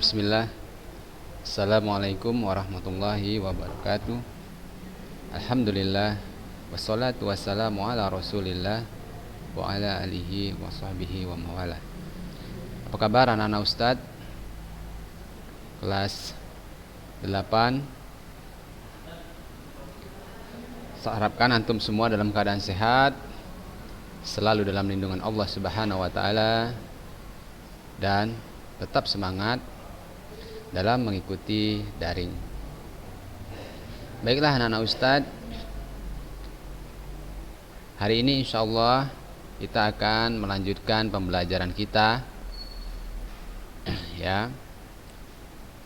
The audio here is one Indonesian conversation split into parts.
Bismillah. Assalamualaikum warahmatullahi wabarakatuh. Alhamdulillah. Wassalatu wassalamu ala rasulillah wa ala alihi wa sahbihi wa mawalah. Apa kabar anak-anak Ustadz kelas 8? Saya harapkan antum semua dalam keadaan sehat, selalu dalam lindungan Allah Subhanahu wa taala, dan tetap semangat dalam mengikuti daring. Baiklah anak-anak Ustadz, hari ini insyaallah kita akan melanjutkan pembelajaran kita ya,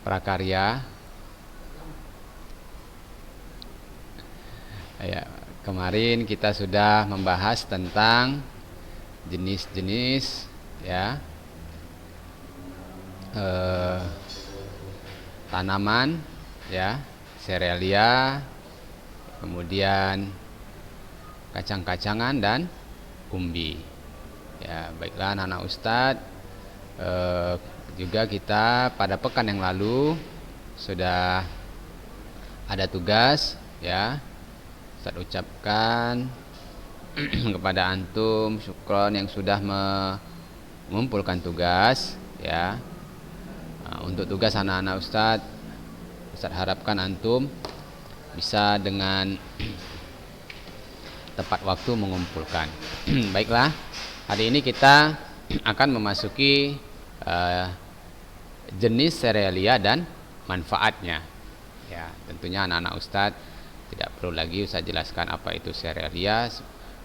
prakarya. Ya, kemarin kita sudah membahas tentang jenis-jenis ya tanaman ya, serealia, kemudian kacang-kacangan dan umbi. Ya, baiklah anak-anak Ustadz, juga kita pada pekan yang lalu sudah ada tugas ya. Ustadz ucapkan kepada antum syukron yang sudah mengumpulkan tugas ya. Untuk tugas anak-anak Ustadz harapkan antum bisa dengan tepat waktu mengumpulkan. Baiklah, hari ini kita akan memasuki jenis serealia dan manfaatnya. Ya, tentunya anak-anak Ustadz tidak perlu lagi Ustadz jelaskan apa itu serealia,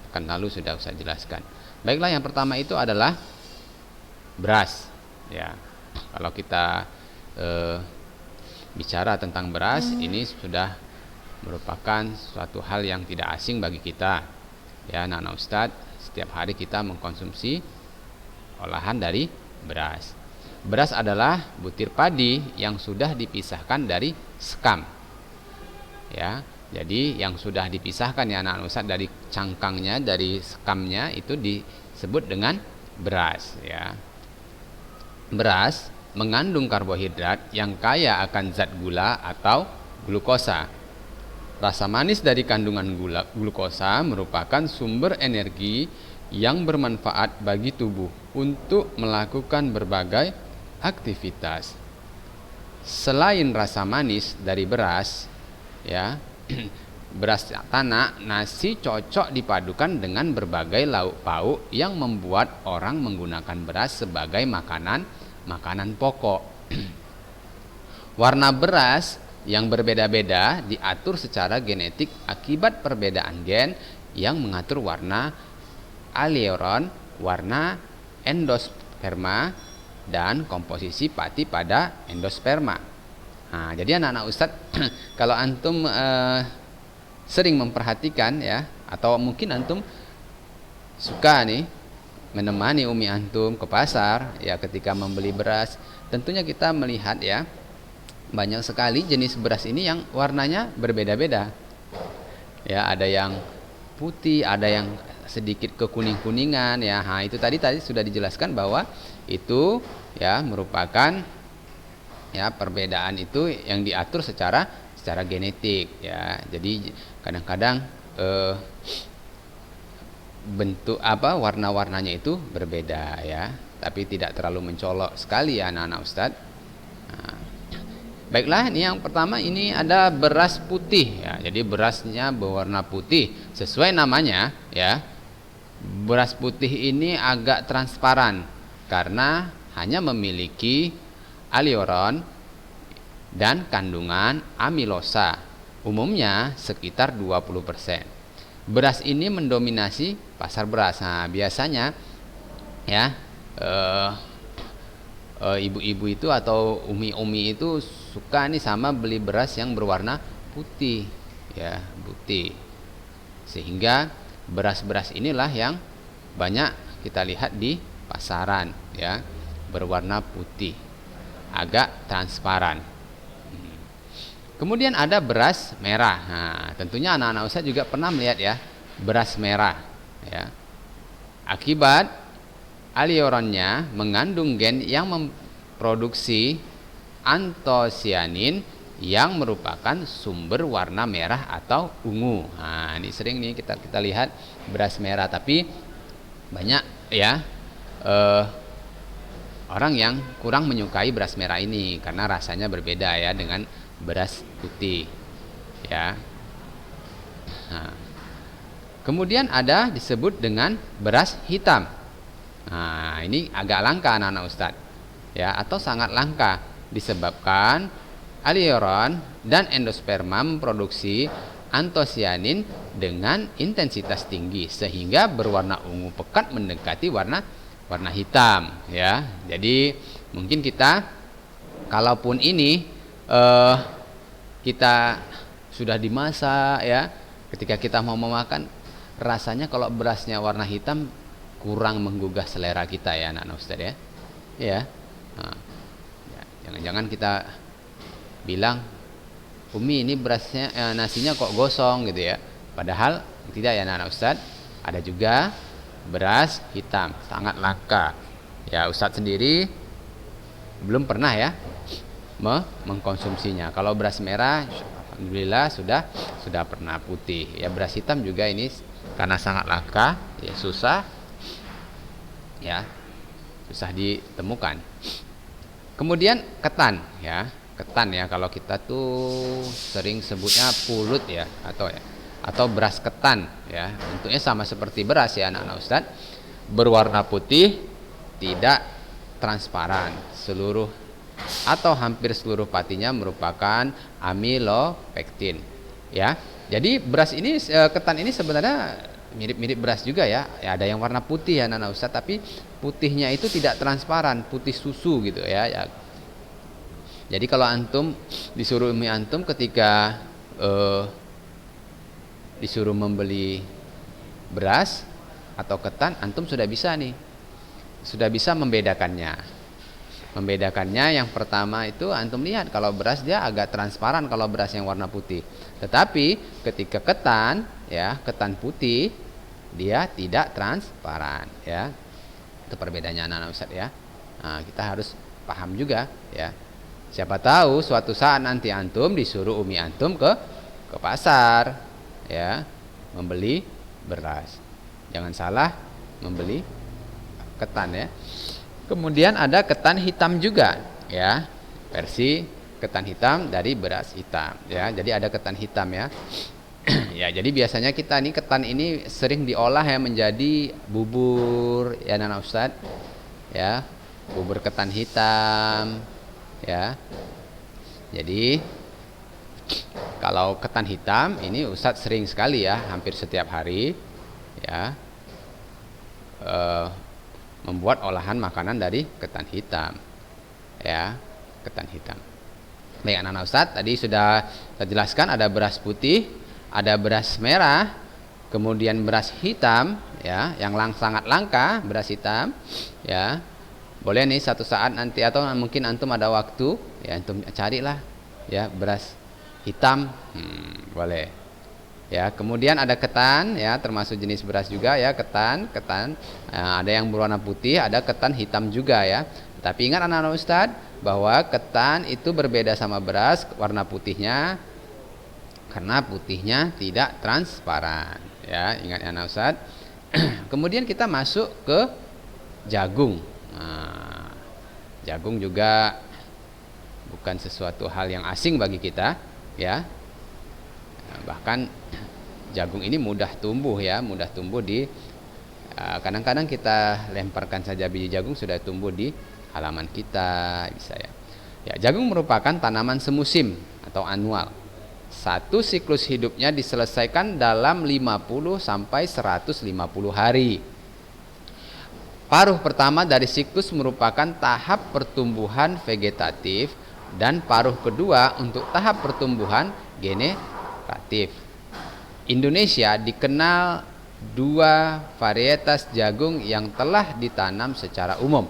pekan lalu sudah Ustadz jelaskan. Baiklah, yang pertama itu adalah beras. Ya, kalau kita bicara tentang beras, ini sudah merupakan suatu hal yang tidak asing bagi kita ya anak-anak Ustadz. Setiap hari kita mengkonsumsi olahan dari beras. Beras adalah butir padi yang sudah dipisahkan dari sekam ya. Jadi yang sudah dipisahkan ya anak-anak Ustadz dari cangkangnya, dari sekamnya, itu disebut dengan beras ya. Beras mengandung karbohidrat yang kaya akan zat gula atau glukosa. Rasa manis dari kandungan glukosa merupakan sumber energi yang bermanfaat bagi tubuh untuk melakukan berbagai aktivitas. Selain rasa manis dari beras, ya, beras tanah, nasi cocok dipadukan dengan berbagai lauk pauk yang membuat orang menggunakan beras sebagai makanan pokok. Warna beras yang berbeda-beda diatur secara genetik akibat perbedaan gen yang mengatur warna aleuron, warna endosperma, dan komposisi pati pada endosperma. Nah, jadi anak-anak Ustadz, kalau antum sering memperhatikan ya, atau mungkin antum suka nih menemani umi antum ke pasar ya, ketika membeli beras, tentunya kita melihat ya, banyak sekali jenis beras ini yang warnanya berbeda-beda ya. Ada yang putih, ada yang sedikit kekuning-kuningan ya. Nah, itu tadi sudah dijelaskan bahwa itu ya merupakan ya perbedaan itu yang diatur secara genetik ya. Jadi kadang-kadang bentuk warna-warnanya itu berbeda ya, tapi tidak terlalu mencolok sekali ya anak-anak Ustadz. Nah, baiklah, ini yang pertama, ini ada beras putih ya. Jadi berasnya berwarna putih sesuai namanya ya. Beras putih ini agak transparan karena hanya memiliki aleuron dan kandungan amilosa, umumnya sekitar 20%. Beras ini mendominasi pasar beras. Nah, biasanya ya ibu-ibu itu atau umi-umi itu suka nih sama beli beras yang berwarna putih ya, putih. Sehingga beras-beras inilah yang banyak kita lihat di pasaran ya, berwarna putih, agak transparan. Kemudian ada beras merah. Nah, tentunya anak-anak Ustadz juga pernah melihat ya, beras merah ya. Akibat aleuronnya mengandung gen yang memproduksi antosianin yang merupakan sumber warna merah atau ungu. Nah, ini sering nih kita lihat beras merah, tapi banyak ya orang yang kurang menyukai beras merah ini karena rasanya berbeda ya dengan beras putih ya. Nah, kemudian ada disebut dengan beras hitam. Nah, ini agak langka anak-anak Ustadz ya, atau sangat langka disebabkan alioron dan endosperma memproduksi antosianin dengan intensitas tinggi sehingga berwarna ungu pekat mendekati warna hitam ya. Jadi mungkin kita kalaupun ini kita sudah dimasak ya, ketika kita mau memakan rasanya kalau berasnya warna hitam kurang menggugah selera kita ya anak-anak Ustadz ya. Ya. Nah, jangan-jangan kita bilang, Umi ini berasnya nasinya kok gosong gitu ya. Padahal tidak ya anak-anak Ustadz, ada juga beras hitam sangat langka ya. Ustadz sendiri belum pernah ya mengkonsumsinya. Kalau beras merah alhamdulillah sudah pernah putih ya. Beras hitam juga ini karena sangat langka ya, susah ditemukan. Kemudian ketan ya, kalau kita tuh sering sebutnya pulut ya, atau beras ketan ya. Bentuknya sama seperti beras ya anak-anak Ustadz, berwarna putih, tidak transparan, seluruh atau hampir seluruh patinya merupakan amilopektin ya. Jadi beras ini, ketan ini sebenarnya mirip-mirip beras juga ya. Ada yang warna putih ya anak-anak Ustadz, tapi putihnya itu tidak transparan, putih susu gitu ya. Jadi kalau antum disuruh umi antum ketika disuruh membeli beras atau ketan, antum sudah bisa membedakannya. Yang pertama itu antum lihat, kalau beras dia agak transparan kalau beras yang warna putih. Tetapi ketika ketan ya, ketan putih dia tidak transparan ya. Itu perbedaannya anak-anak Ustadz ya. Nah, kita harus paham juga ya. Siapa tahu suatu saat nanti antum disuruh umi antum ke pasar ya, membeli beras. Jangan salah membeli ketan ya. Kemudian ada ketan hitam juga ya. Versi ketan hitam dari beras hitam ya. Jadi ada ketan hitam ya. Ya, jadi biasanya kita ini ketan ini sering diolah ya menjadi bubur ya anak Ustadz ya. Bubur ketan hitam ya. Jadi kalau ketan hitam ini Ustadz sering sekali ya, hampir setiap hari ya, membuat olahan makanan dari ketan hitam ya, ketan hitam. Baik anak-anak Ustadz, tadi sudah saya jelaskan ada beras putih, ada beras merah, kemudian beras hitam ya, yang sangat langka beras hitam ya. Boleh nih satu saat nanti, atau mungkin antum ada waktu ya, antum carilah ya beras hitam, boleh ya. Kemudian ada ketan ya, termasuk jenis beras juga ya, ketan ada yang berwarna putih, ada ketan hitam juga ya. Tapi ingat anak-anak Ustadz bahwa ketan itu berbeda sama beras warna putihnya, karena putihnya tidak transparan ya. Ingat anak Ustadz. Kemudian kita masuk ke jagung. Nah, jagung juga bukan sesuatu hal yang asing bagi kita ya. Bahkan jagung ini mudah tumbuh di kadang-kadang kita lemparkan saja biji jagung sudah tumbuh di halaman kita bisa ya. Ya, jagung merupakan tanaman semusim atau annual. Satu siklus hidupnya diselesaikan dalam 50 sampai 150 hari. Paruh pertama dari siklus merupakan tahap pertumbuhan vegetatif dan paruh kedua untuk tahap pertumbuhan generatif. Indonesia dikenal dua varietas jagung yang telah ditanam secara umum,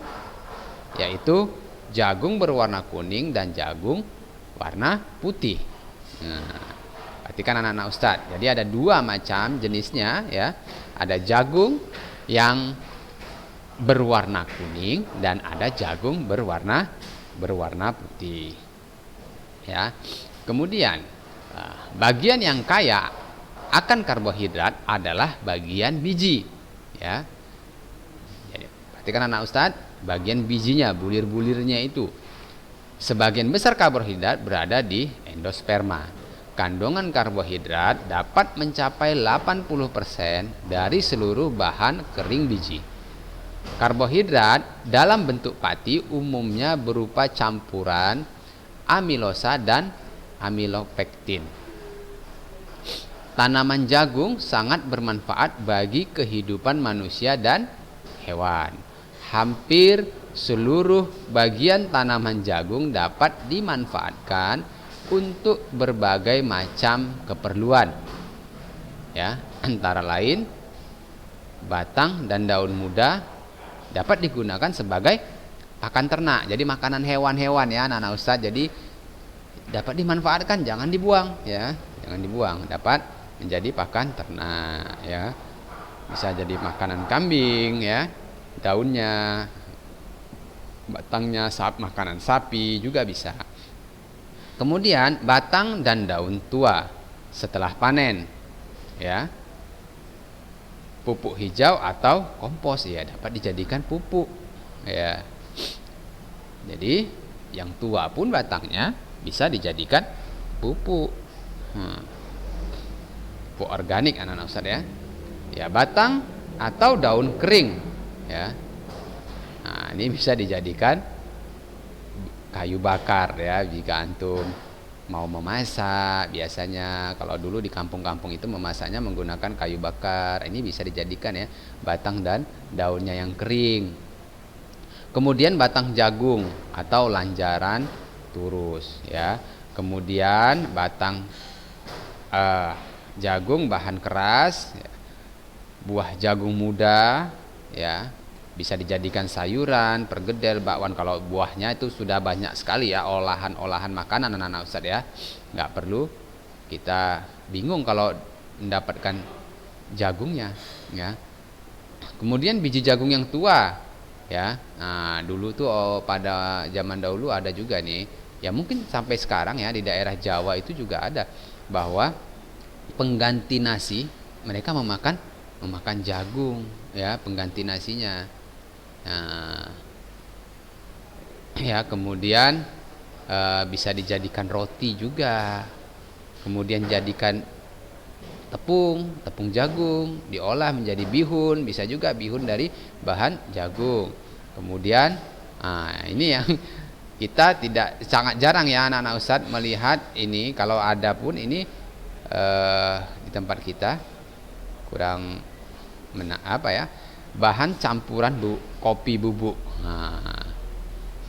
yaitu jagung berwarna kuning dan jagung warna putih. Nah, perhatikan anak-anak Ustadz. Jadi ada dua macam jenisnya ya. Ada jagung yang berwarna kuning dan ada jagung berwarna berwarna putih. Ya. Kemudian bagian yang kaya akan karbohidrat adalah bagian biji. Ya. Jadi, perhatikan anak Ustadz, bagian bijinya, bulir-bulirnya itu. Sebagian besar karbohidrat berada di endosperma. Kandungan karbohidrat dapat mencapai 80% dari seluruh bahan kering biji. Karbohidrat dalam bentuk pati umumnya berupa campuran amilosa dan amilopektin. Tanaman jagung sangat bermanfaat bagi kehidupan manusia dan hewan. Hampir seluruh bagian tanaman jagung dapat dimanfaatkan untuk berbagai macam keperluan. Ya, antara lain batang dan daun muda dapat digunakan sebagai pakan ternak. Jadi makanan hewan-hewan ya anak-anak Ustadz. Jadi dapat dimanfaatkan, jangan dibuang ya. Jangan dibuang, dapat menjadi pakan ternak ya. Bisa jadi makanan kambing ya. Daunnya, batangnya, makanan sapi juga bisa. Kemudian batang dan daun tua setelah panen ya. Pupuk hijau atau kompos ya dapat dijadikan pupuk ya. Jadi yang tua pun batangnya bisa dijadikan pupuk. Pupuk organik anak-anak Ustaz ya. Ya batang atau daun kering ya. Nah, ini bisa dijadikan kayu bakar ya jika antum mau memasak. Biasanya kalau dulu di kampung-kampung itu memasaknya menggunakan kayu bakar. Ini bisa dijadikan ya batang dan daunnya yang kering. Kemudian batang jagung atau lanjaran turus ya. Kemudian batang jagung bahan keras ya. Buah jagung muda ya bisa dijadikan sayuran, pergedel, bakwan. Kalau buahnya itu sudah banyak sekali ya olahan-olahan makanan anak-anak Ustadz ya. Nggak perlu kita bingung kalau mendapatkan jagungnya ya. Kemudian biji jagung yang tua ya. Nah, dulu tuh pada zaman dahulu ada juga nih. Ya mungkin sampai sekarang ya di daerah Jawa itu juga ada bahwa pengganti nasi mereka memakan jagung ya, pengganti nasinya. Nah, ya kemudian bisa dijadikan roti juga. Kemudian jadikan tepung jagung diolah menjadi bihun, bisa juga bihun dari bahan jagung. Kemudian ini yang kita sangat jarang ya anak-anak Ustadz melihat ini. Kalau ada pun ini di tempat kita kurang bahan campuran kopi bubuk. Nah,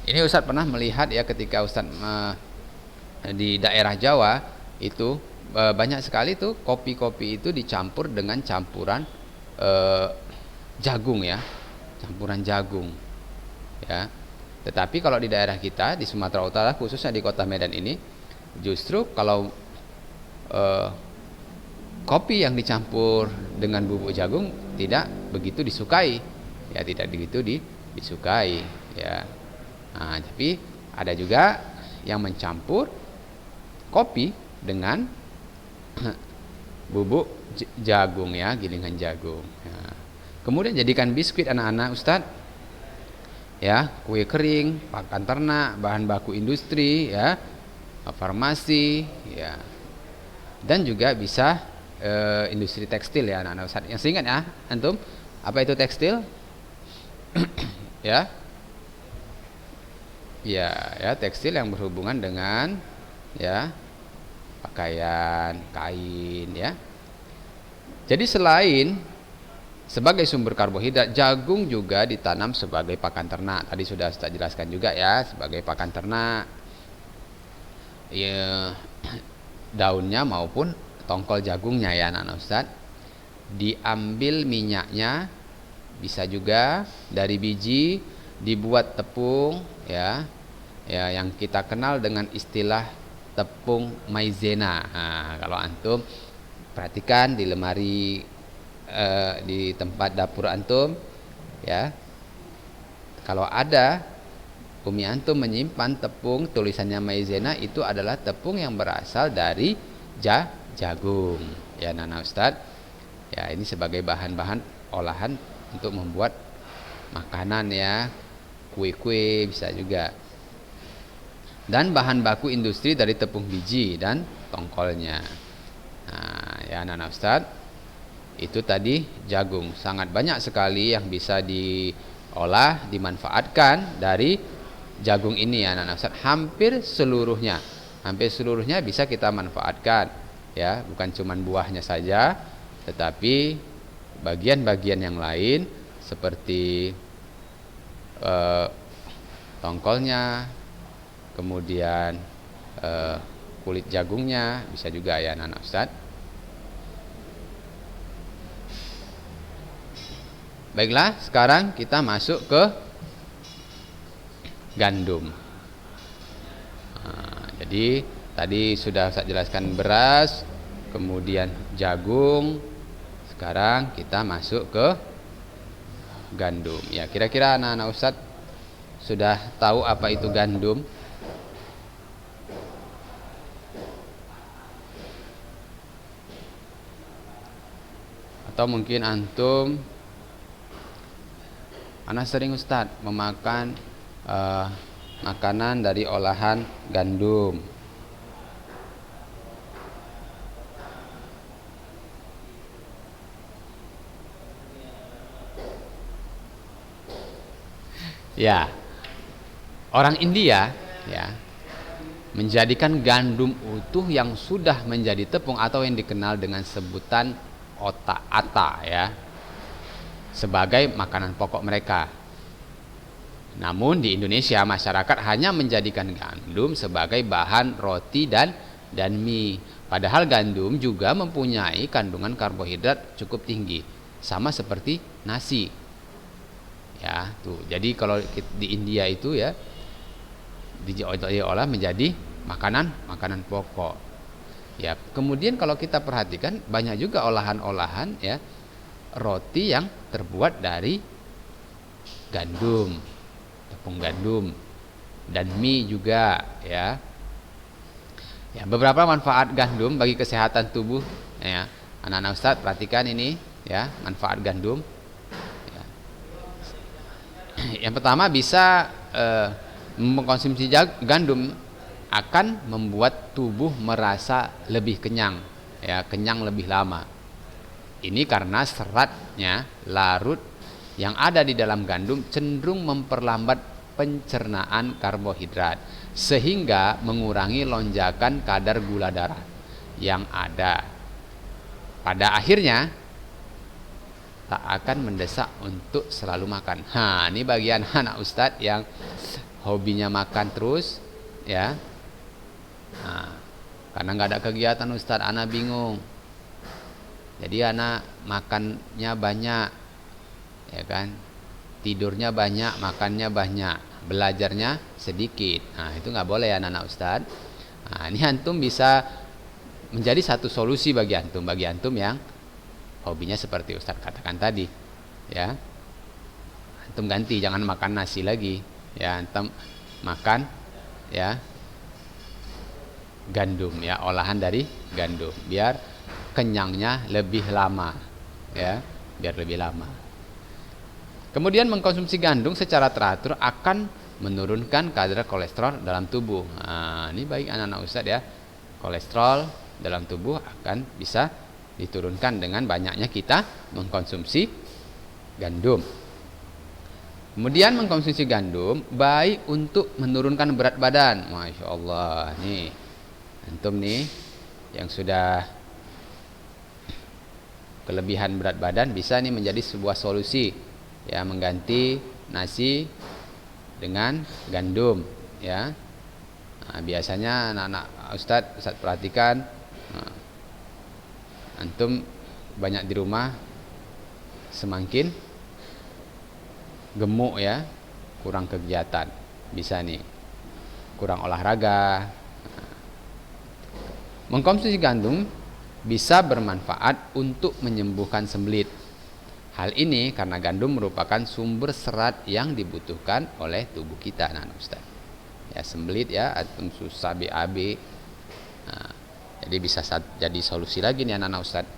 ini Ustadz pernah melihat ya ketika Ustadz di daerah Jawa itu banyak sekali tuh kopi-kopi itu dicampur dengan campuran jagung ya, campuran jagung ya. Tetapi kalau di daerah kita di Sumatera Utara khususnya di Kota Medan ini justru kalau kopi yang dicampur dengan bubuk jagung tidak begitu disukai ya, tidak begitu disukai ya. Nah, tapi ada juga yang mencampur kopi dengan bubuk jagung ya, gilingan jagung ya. Kemudian jadikan biskuit anak-anak Ustadz ya, kue kering, pakan ternak, bahan baku industri ya, farmasi ya, dan juga bisa industri tekstil ya anak-anak Ustadz. Yang seingat ya antum, apa itu tekstil? ya tekstil yang berhubungan dengan ya pakaian, kain ya. Jadi selain sebagai sumber karbohidrat, jagung juga ditanam sebagai pakan ternak. Tadi sudah Ustaz jelaskan juga ya, sebagai pakan ternak ya, daunnya maupun tongkol jagungnya ya anak-anak Ustaz. Diambil minyaknya, bisa juga dari biji dibuat tepung ya yang kita kenal dengan istilah tepung maizena. Nah, kalau antum perhatikan di lemari di tempat dapur antum ya, kalau ada umi antum menyimpan tepung tulisannya maizena, itu adalah tepung yang berasal dari jagung. Ya Nana Ustadz. Ya ini sebagai bahan-bahan olahan untuk membuat makanan ya, kue-kue bisa juga. Dan bahan baku industri dari tepung biji dan tongkolnya. Nah, ya Nana Ustadz, itu tadi jagung. Sangat banyak sekali yang bisa diolah, dimanfaatkan dari jagung ini ya Nana Ustadz. Hampir seluruhnya bisa kita manfaatkan. Ya, bukan cuma buahnya saja, tetapi bagian-bagian yang lain seperti tongkolnya, kemudian kulit jagungnya bisa juga ya Nana Ustadz. Baiklah, sekarang kita masuk ke gandum. Nah, jadi tadi sudah saya jelaskan beras, kemudian jagung. Sekarang kita masuk ke gandum. Ya, kira-kira anak-anak Ustadz sudah tahu apa itu gandum? Atau mungkin antum, anak sering Ustadz memakan makanan dari olahan gandum. Ya, orang India ya menjadikan gandum utuh yang sudah menjadi tepung atau yang dikenal dengan sebutan otak-ata ya sebagai makanan pokok mereka. Namun di Indonesia masyarakat hanya menjadikan gandum sebagai bahan roti dan mie. Padahal gandum juga mempunyai kandungan karbohidrat cukup tinggi, sama seperti nasi. Ya, tuh. Jadi kalau di India itu ya diolah menjadi makanan pokok. Ya, kemudian kalau kita perhatikan banyak juga olahan-olahan ya roti yang terbuat dari gandum, tepung gandum, dan mie juga ya. Ya, beberapa manfaat gandum bagi kesehatan tubuh ya. Anak-anak Ustadz perhatikan ini ya, manfaat gandum. Yang pertama bisa mengkonsumsi gandum akan membuat tubuh merasa lebih kenyang ya, kenyang lebih lama. Ini karena seratnya larut yang ada di dalam gandum cenderung memperlambat pencernaan karbohidrat sehingga mengurangi lonjakan kadar gula darah yang ada. Pada akhirnya tak akan mendesak untuk selalu makan. Ini bagian anak Ustadz yang hobinya makan terus ya. Karena nggak ada kegiatan Ustadz, anak bingung. Jadi anak makannya banyak, ya kan? Tidurnya banyak, makannya banyak, belajarnya sedikit. Itu nggak boleh ya anak Ustadz. Ini antum bisa menjadi satu solusi bagi antum yang hobinya seperti Ustadz katakan tadi ya. Antum ganti, jangan makan nasi lagi ya, antum makan ya gandum ya, olahan dari gandum, biar kenyangnya lebih lama ya, biar lebih lama. Kemudian mengkonsumsi gandum secara teratur akan menurunkan kadar kolesterol dalam tubuh. Ini baik anak-anak Ustadz ya, kolesterol dalam tubuh akan bisa diturunkan dengan banyaknya kita mengkonsumsi gandum. Kemudian mengkonsumsi gandum baik untuk menurunkan berat badan. Masya Allah, nih antum nih yang sudah kelebihan berat badan bisa nih menjadi sebuah solusi ya, mengganti nasi dengan gandum ya. Biasanya anak-anak Ustadz perhatikan, antum banyak di rumah semakin gemuk ya, kurang kegiatan, bisa nih kurang olahraga. Mengkonsumsi gandum bisa bermanfaat untuk menyembuhkan sembelit. Hal ini karena gandum merupakan sumber serat yang dibutuhkan oleh tubuh kita, nah Ustaz. Ya sembelit ya, antum susah BAB. Nah, jadi bisa jadi solusi lagi nih anak-anak Ustaz.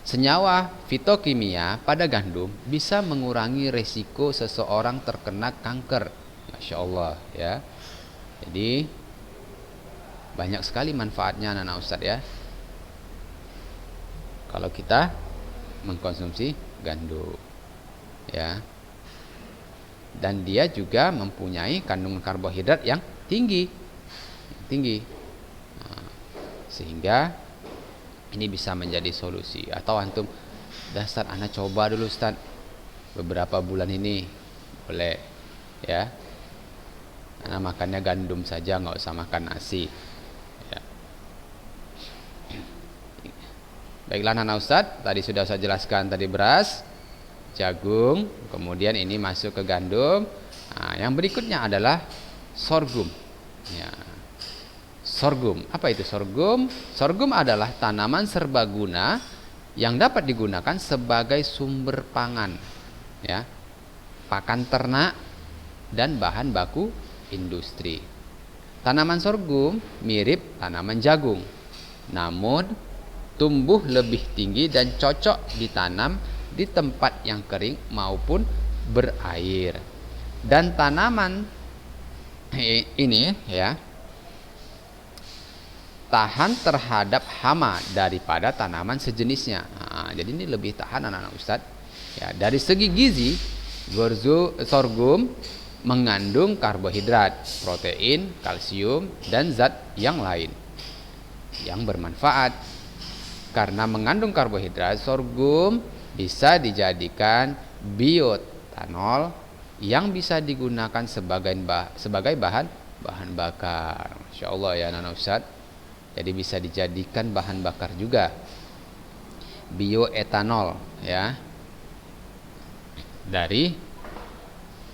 Senyawa fitokimia pada gandum bisa mengurangi resiko seseorang terkena kanker. Masya Allah ya. Jadi banyak sekali manfaatnya anak-anak Ustaz ya, kalau kita mengkonsumsi gandum ya. Dan dia juga mempunyai kandungan karbohidrat yang tinggi. Nah, sehingga ini bisa menjadi solusi. Atau antum, dasar anak coba dulu Ustaz beberapa bulan ini, boleh ya, anak makannya gandum saja, nggak usah makan nasi ya. Baiklah anak Ustaz, tadi sudah saya jelaskan, tadi beras, jagung, kemudian ini masuk ke gandum. Nah, yang berikutnya adalah sorghum ya. Sorghum, apa itu sorghum? Sorghum adalah tanaman serbaguna yang dapat digunakan sebagai sumber pangan ya, pakan ternak dan bahan baku industri. Tanaman sorghum mirip tanaman jagung, namun tumbuh lebih tinggi dan cocok ditanam di tempat yang kering maupun berair. Dan tanaman ini ya tahan terhadap hama daripada tanaman sejenisnya. Nah, jadi ini lebih tahan anak-anak Ustaz. Ya, dari segi gizi, sorghum mengandung karbohidrat, protein, kalsium, dan zat yang lain yang bermanfaat. Karena mengandung karbohidrat, sorghum bisa dijadikan bioetanol yang bisa digunakan sebagai bahan bakar. Masya Allah ya anak-anak Ustaz. Jadi bisa dijadikan bahan bakar juga, bioetanol ya, dari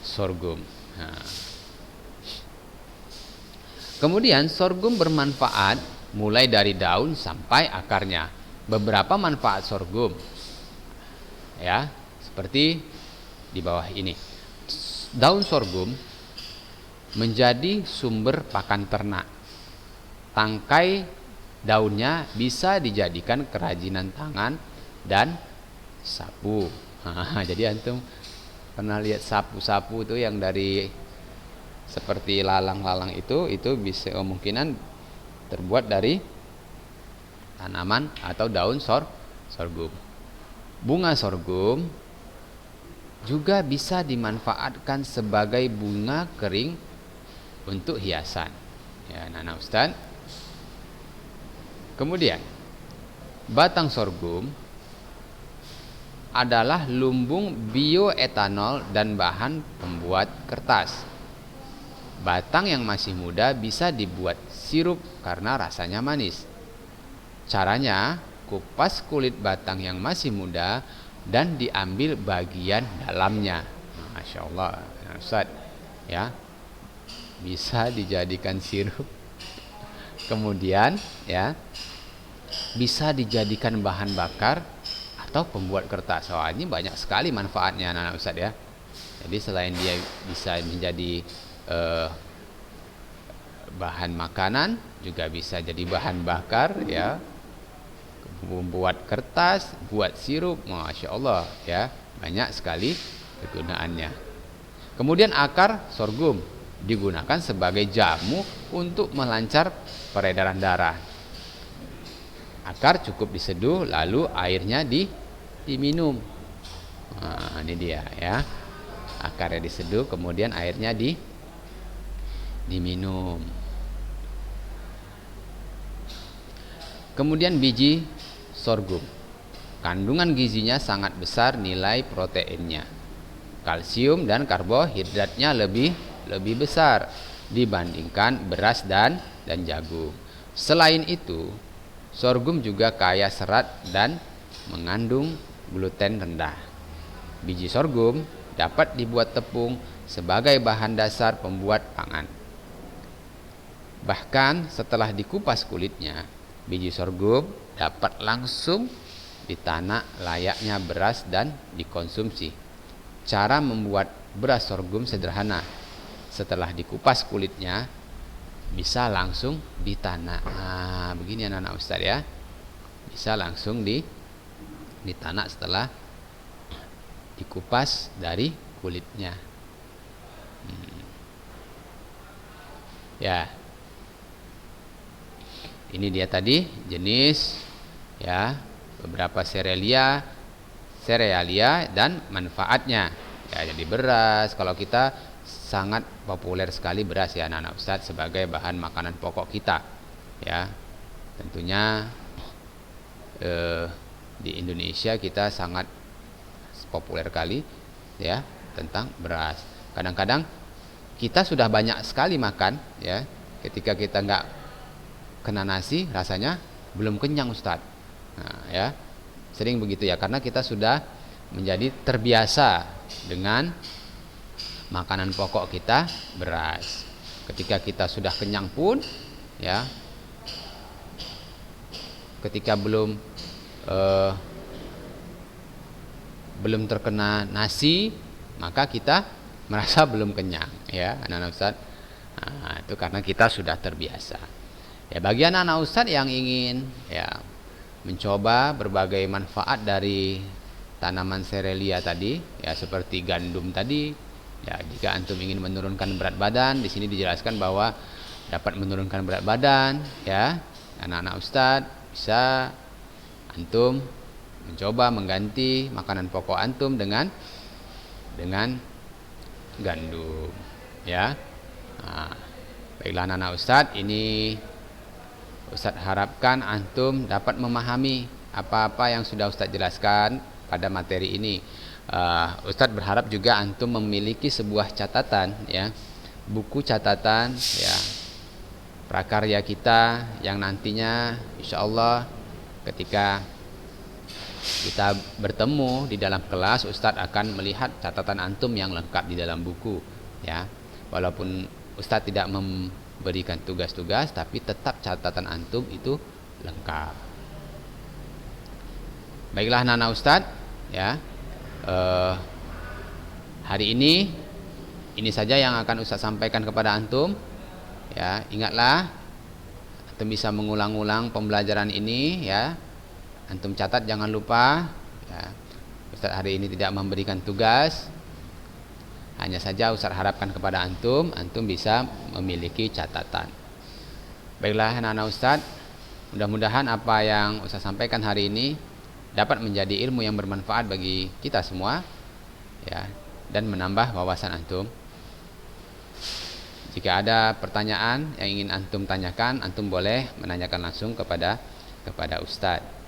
sorghum. Nah. Kemudian sorghum bermanfaat mulai dari daun sampai akarnya. Beberapa manfaat sorghum ya, seperti di bawah ini. Daun sorghum menjadi sumber pakan ternak. Tangkai daunnya bisa dijadikan kerajinan tangan dan sapu. Jadi antum pernah lihat sapu-sapu itu yang dari seperti lalang-lalang itu bisa kemungkinan terbuat dari tanaman atau daun sorghum. Bunga sorghum juga bisa dimanfaatkan sebagai bunga kering untuk hiasan. Ya, anak-anak Ustaz. Kemudian batang sorghum adalah lumbung bioetanol dan bahan pembuat kertas. Batang yang masih muda bisa dibuat sirup karena rasanya manis. Caranya, kupas kulit batang yang masih muda dan diambil bagian dalamnya. Masya Allah, Ustaz, ya, bisa dijadikan sirup. Kemudian ya bisa dijadikan bahan bakar atau pembuat kertas. Wah, ini banyak sekali manfaatnya anak-anak Ustaz ya. Jadi selain dia bisa menjadi bahan makanan, juga bisa jadi bahan bakar ya, membuat kertas, buat sirup. Masya Allah ya, banyak sekali kegunaannya. Kemudian akar sorghum digunakan sebagai jamu untuk melancar peredaran darah. Akar cukup diseduh lalu airnya diminum. Nah, ini dia ya. Akarnya diseduh kemudian airnya diminum. Kemudian biji sorghum. Kandungan gizinya sangat besar, nilai proteinnya, kalsium dan karbohidratnya lebih besar dibandingkan beras dan jagung. Selain itu, sorghum juga kaya serat dan mengandung gluten rendah. Biji sorghum dapat dibuat tepung sebagai bahan dasar pembuat pangan. Bahkan setelah dikupas kulitnya, biji sorghum dapat langsung ditanak layaknya beras dan dikonsumsi. Cara membuat beras sorghum sederhana. Setelah dikupas kulitnya, bisa langsung ditanak. Nah, begini anak-anak Ustaz ya. Bisa langsung ditanak setelah dikupas dari kulitnya. Ya. Ini dia tadi jenis ya, beberapa serealia dan manfaatnya. Ya, jadi beras, kalau kita sangat populer sekali beras ya anak-anak Ustadz sebagai bahan makanan pokok kita. Ya. Tentunya di Indonesia kita sangat populer kali ya tentang beras. Kadang-kadang kita sudah banyak sekali makan ya, ketika kita nggak kena nasi rasanya belum kenyang Ustadz. Nah, ya sering begitu ya, karena kita sudah menjadi terbiasa dengan makanan pokok kita beras. Ketika kita sudah kenyang pun ya, ketika belum terkena nasi maka kita merasa belum kenyang ya anak-anak Ustadz. Nah, itu karena kita sudah terbiasa. Ya, bagi anak-anak Ustadz yang ingin ya mencoba berbagai manfaat dari tanaman serealia tadi ya, seperti gandum tadi ya, jika antum ingin menurunkan berat badan, di sini dijelaskan bahwa dapat menurunkan berat badan ya anak-anak Ustadz. Bisa antum mencoba mengganti makanan pokok antum dengan gandum ya. Nah, baiklah anak-anak Ustadz, ini Ustadz harapkan antum dapat memahami apa-apa yang sudah Ustadz jelaskan pada materi ini. Ustadz berharap juga antum memiliki sebuah catatan ya, buku catatan ya, prakarya kita yang nantinya insya Allah ketika kita bertemu di dalam kelas, Ustadz akan melihat catatan antum yang lengkap di dalam buku ya. Walaupun Ustadz tidak memberikan tugas-tugas, tapi tetap catatan antum itu lengkap. Baiklah anak-anak Ustadz ya, hari ini saja yang akan Ustadz sampaikan kepada antum ya. Ingatlah antum bisa mengulang-ulang pembelajaran ini ya. Antum catat, jangan lupa ya. Ustadz hari ini tidak memberikan tugas, hanya saja Ustadz harapkan kepada antum bisa memiliki catatan. Baiklah anak-anak Ustadz, mudah-mudahan apa yang Ustadz sampaikan hari ini dapat menjadi ilmu yang bermanfaat bagi kita semua ya, dan menambah wawasan antum. Jika ada pertanyaan yang ingin antum tanyakan, antum boleh menanyakan langsung kepada Ustadz.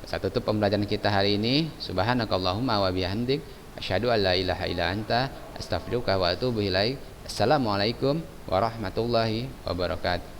Saat tutup pembelajaran kita hari ini, subhanakallahumma wa bihamdik, asyhadu an la ilaha illa anta, astaghfiruka wa atubu ilaik. Assalamualaikum warahmatullahi wabarakatuh.